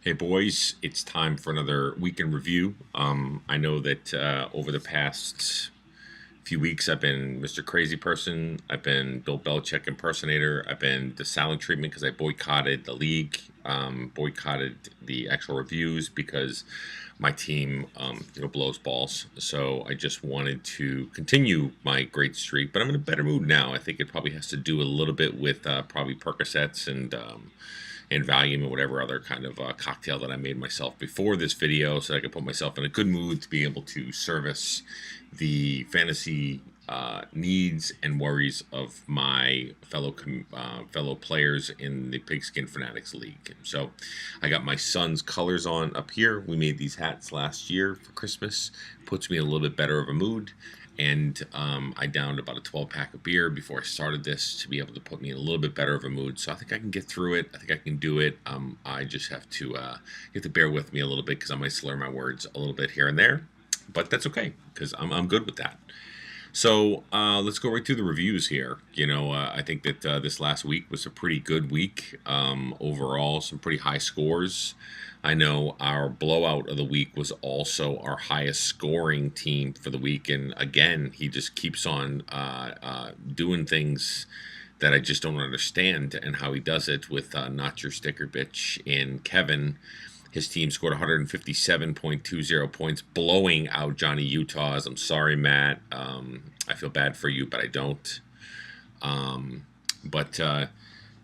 Hey boys, it's time for another week in review. I know that over the past few weeks I've been Mr. Crazy Person, I've been Bill Belichick impersonator, I've been the silent treatment because I boycotted the league, boycotted the actual reviews because my team, blows balls. So I just wanted to continue my great streak, but I'm in a better mood now. I think it probably has to do a little bit with probably Percocets and Valium and whatever other kind of cocktail that I made myself before this video, so I could put myself in a good mood to be able to service the fantasy needs and worries of my fellow players in the Pigskin Fanatics League. So I got my son's colors on up here. We made these hats last year for Christmas. Puts me in a little bit better of a mood. And I downed about a 12 pack of beer before I started this to be able to put me in a little bit better of a mood. So I think I can get through it. I think I can do it. I just have to bear with me a little bit because I might slur my words a little bit here and there, but that's okay because I'm good with that. So let's go right through the reviews here. I think that this last week was a pretty good week overall. Some pretty high scores. I know our blowout of the week was also our highest scoring team for the week, and again, he just keeps on doing things that I just don't understand and how he does it with Not Your Sticker Bitch and Kevin. His team scored 157.20 points, blowing out Johnny Utah's. I'm sorry, Matt. I feel bad for you, but I don't. But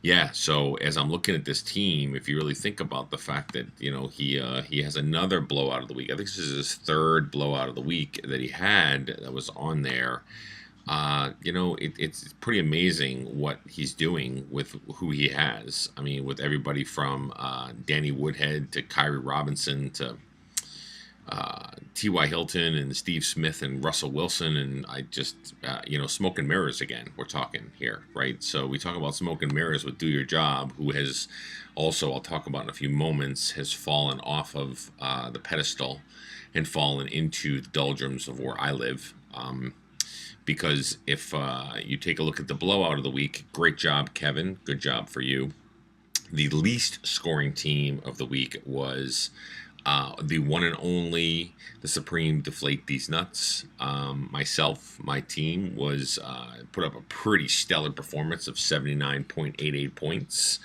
yeah, so as I'm looking at this team, if you really think about the fact that he has another blowout of the week. I think this is his third blowout of the week that he had that was on there. It's pretty amazing what he's doing with who he has. I mean, with everybody from Danny Woodhead to Kyrie Robinson to T.Y. Hilton and Steve Smith and Russell Wilson. And I just, smoke and mirrors again, we're talking here, right? So we talk about smoke and mirrors with Do Your Job, who has also, I'll talk about in a few moments, has fallen off of the pedestal and fallen into the doldrums of where I live. Because if you take a look at the blowout of the week, great job, Kevin. Good job for you. The least scoring team of the week was the one and only, the Supreme Deflate These Nuts. Myself, my team was put up a pretty stellar performance of 79.88 points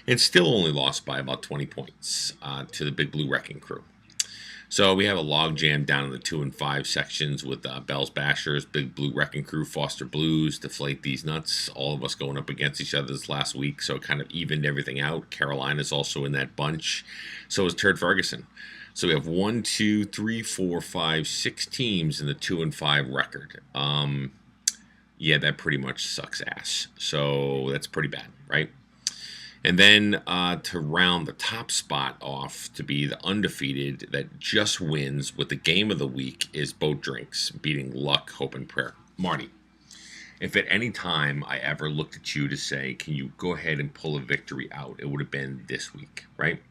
and still only lost by about 20 points to the Big Blue Wrecking Crew. So we have a log jam down in the 2 and 5 sections with Bell's Bashers, Big Blue Wrecking Crew, Foster Blues, Deflate These Nuts, all of us going up against each other this last week, so it kind of evened everything out. Carolina's also in that bunch. So is Turd Ferguson. So we have 1, 2, 3, 4, 5, 6 teams in the 2 and 5 record. Yeah, that pretty much sucks ass. So that's pretty bad, right? And then to round the top spot off to be the undefeated that just wins with the game of the week is Boat Drinks beating Luck, Hope, and Prayer. Marty, if at any time I ever looked at you to say, can you go ahead and pull a victory out, it would have been this week, right?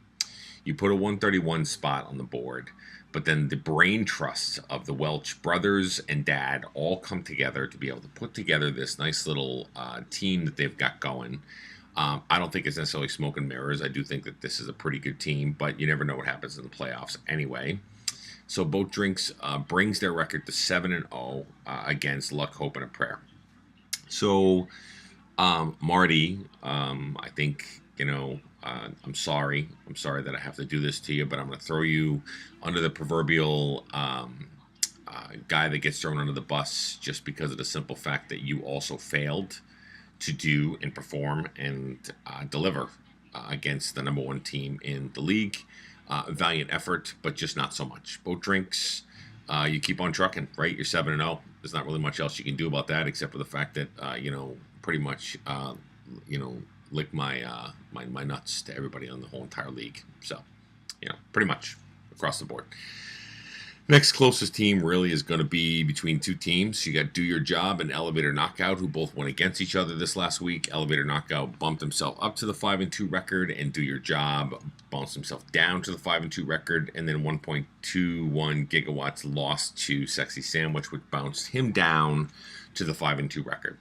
You put a 131 spot on the board, but then the brain trusts of the Welch brothers and dad all come together to be able to put together this nice little team that they've got going. I don't think it's necessarily smoke and mirrors. I do think that this is a pretty good team, but you never know what happens in the playoffs anyway. So Boat Drinks brings their record to 7-0 against Luck, Hope, and a Prayer. So, Marty, I think, I'm sorry. I'm sorry that I have to do this to you, but I'm going to throw you under the proverbial guy that gets thrown under the bus just because of the simple fact that you also failed to do and perform and deliver against the number one team in the league. Valiant effort, but just not so much. Boat Drinks, you keep on trucking, right? You're 7-0. There's not really much else you can do about that except for the fact that, pretty much, lick my my nuts to everybody on the whole entire league. So, pretty much across the board. Next closest team really is going to be between two teams. You got Do Your Job and Elevator Knockout, who both went against each other this last week. Elevator Knockout bumped himself up to the 5-2 record, and Do Your Job bounced himself down to the 5-2 record. And then 1.21 gigawatts lost to Sexy Sandwich, which bounced him down to the 5-2 record.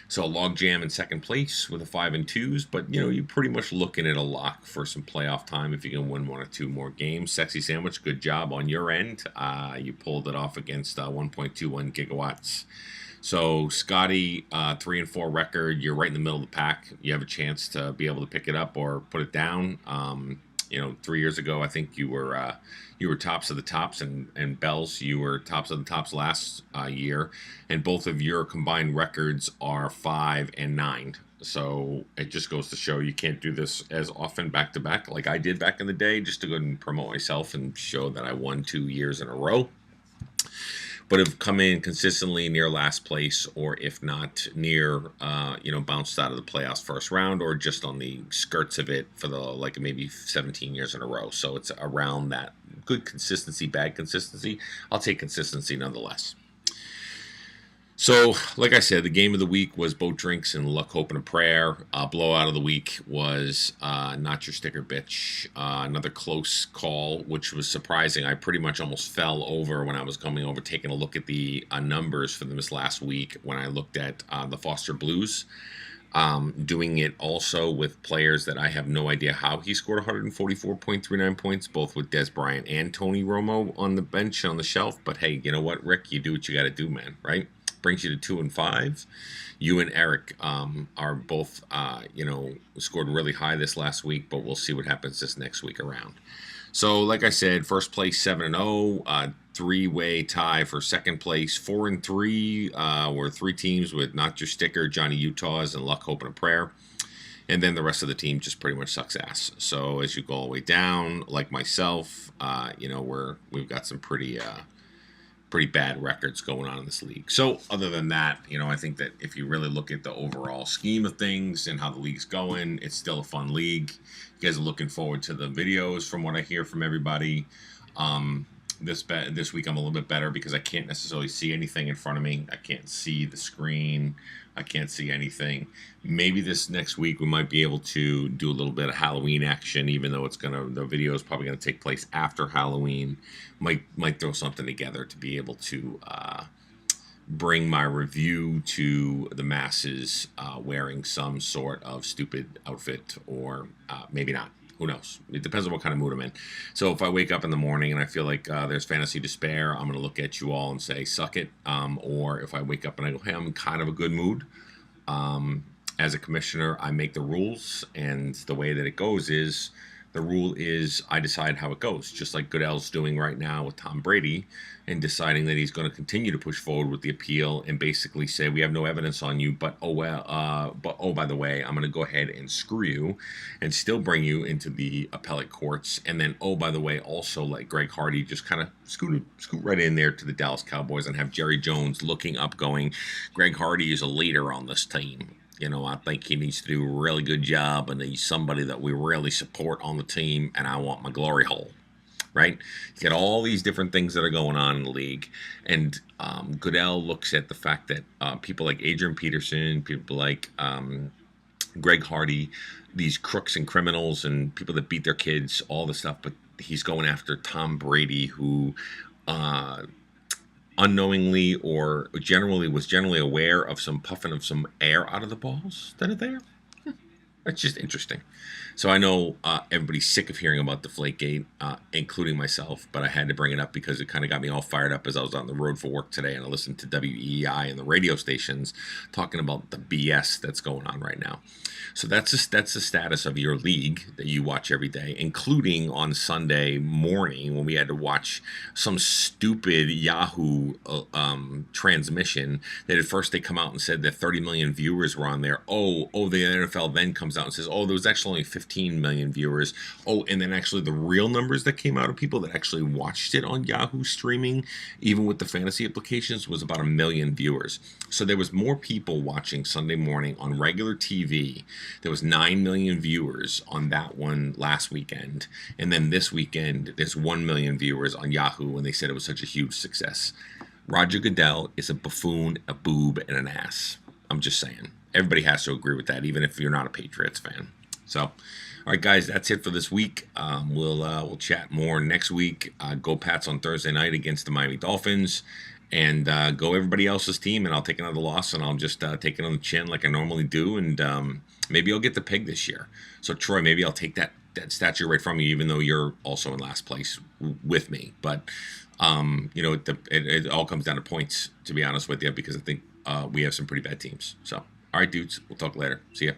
So a log jam in second place with a 5-2s, but you're pretty much looking at a lock for some playoff time if you can win one or two more games. Sexy Sandwich, good job on your end. You pulled it off against 1.21 gigawatts. So Scotty, 3-4 record. You're right in the middle of the pack. You have a chance to be able to pick it up or put it down. 3 years ago, I think you were tops of the tops, and Bells, you were tops of the tops last year, and both of your combined records are 5 and 9. So it just goes to show you can't do this as often back to back like I did back in the day, just to go and promote myself and show that I won 2 years in a row. But have come in consistently near last place, or if not near, bounced out of the playoffs first round, or just on the skirts of it for maybe 17 years in a row. So it's around that good consistency, bad consistency. I'll take consistency nonetheless. So, like I said, the game of the week was Boat Drinks and Luck, Hope, and a Prayer. Blowout of the week was Not Your Sticker Bitch. Another close call, which was surprising. I pretty much almost fell over when I was coming over, taking a look at the numbers for this last week when I looked at the Foster Blues. Doing it also with players that I have no idea how he scored 144.39 points, both with Des Bryant and Tony Romo on the bench, on the shelf. But hey, you know what, Rick? You do what you got to do, man, right? Brings you to 2-5. You and Eric are both, scored really high this last week, but we'll see what happens this next week around. So, like I said, first place 7-0, three-way tie for second place. 4-3 were three teams with Not Your Sticker, Johnny Utah's, and Luck, Hope, and a Prayer. And then the rest of the team just pretty much sucks ass. So as you go all the way down, like myself, we've got some pretty bad records going on in this league. So other than that, I think that if you really look at the overall scheme of things and how the league's going, it's still a fun league. You guys are looking forward to the videos from what I hear from everybody. This week I'm a little bit better because I can't necessarily see anything in front of me. I can't see the screen. I can't see anything. Maybe this next week we might be able to do a little bit of Halloween action, even though the video is probably gonna take place after Halloween. Might throw something together to be able to bring my review to the masses wearing some sort of stupid outfit, or maybe not. Who knows? It depends on what kind of mood I'm in. So if I wake up in the morning and I feel like there's fantasy despair, I'm going to look at you all and say, suck it. Or if I wake up and I go, hey, I'm in kind of a good mood. As a commissioner, I make the rules. And the way that it goes is, the rule is I decide how it goes, just like Goodell's doing right now with Tom Brady, and deciding that he's going to continue to push forward with the appeal and basically say, we have no evidence on you, but by the way, I'm going to go ahead and screw you and still bring you into the appellate courts. And then, by the way, also let Greg Hardy just kind of scoot right in there to the Dallas Cowboys and have Jerry Jones looking up going, Greg Hardy is a leader on this team. I think he needs to do a really good job, and he's somebody that we really support on the team, and I want my glory hole, right? You got all these different things that are going on in the league, and Goodell looks at the fact that people like Adrian Peterson, people like Greg Hardy, these crooks and criminals and people that beat their kids, all this stuff, but he's going after Tom Brady, who unknowingly or was generally aware of some puffing of some air out of the balls that are there. That's just interesting. So I know everybody's sick of hearing about Deflategate, including myself, but I had to bring it up because it kind of got me all fired up as I was on the road for work today, and I listened to WEEI and the radio stations talking about the BS that's going on right now. So that's the status of your league that you watch every day, including on Sunday morning when we had to watch some stupid Yahoo transmission that at first they come out and said that 30 million viewers were on there. The NFL then comes out and says, there was actually only 15 million viewers. And then actually the real numbers that came out of people that actually watched it on Yahoo streaming, even with the fantasy applications, was about 1 million viewers. So there was more people watching Sunday morning on regular TV. There was 9 million viewers on that one last weekend. And then this weekend, there's 1 million viewers on Yahoo when they said it was such a huge success. Roger Goodell is a buffoon, a boob, and an ass. I'm just saying. Everybody has to agree with that, even if you're not a Patriots fan. So, all right, guys, that's it for this week. We'll chat more next week. Go Pats on Thursday night against the Miami Dolphins. and go everybody else's team, and I'll take another loss, and I'll just take it on the chin like I normally do, and maybe I'll get the pig this year. So Troy, maybe I'll take that statue right from you, even though you're also in last place with me. But it all comes down to points, to be honest with you, because I think we have some pretty bad teams. So all right, dudes, we'll talk later. See ya.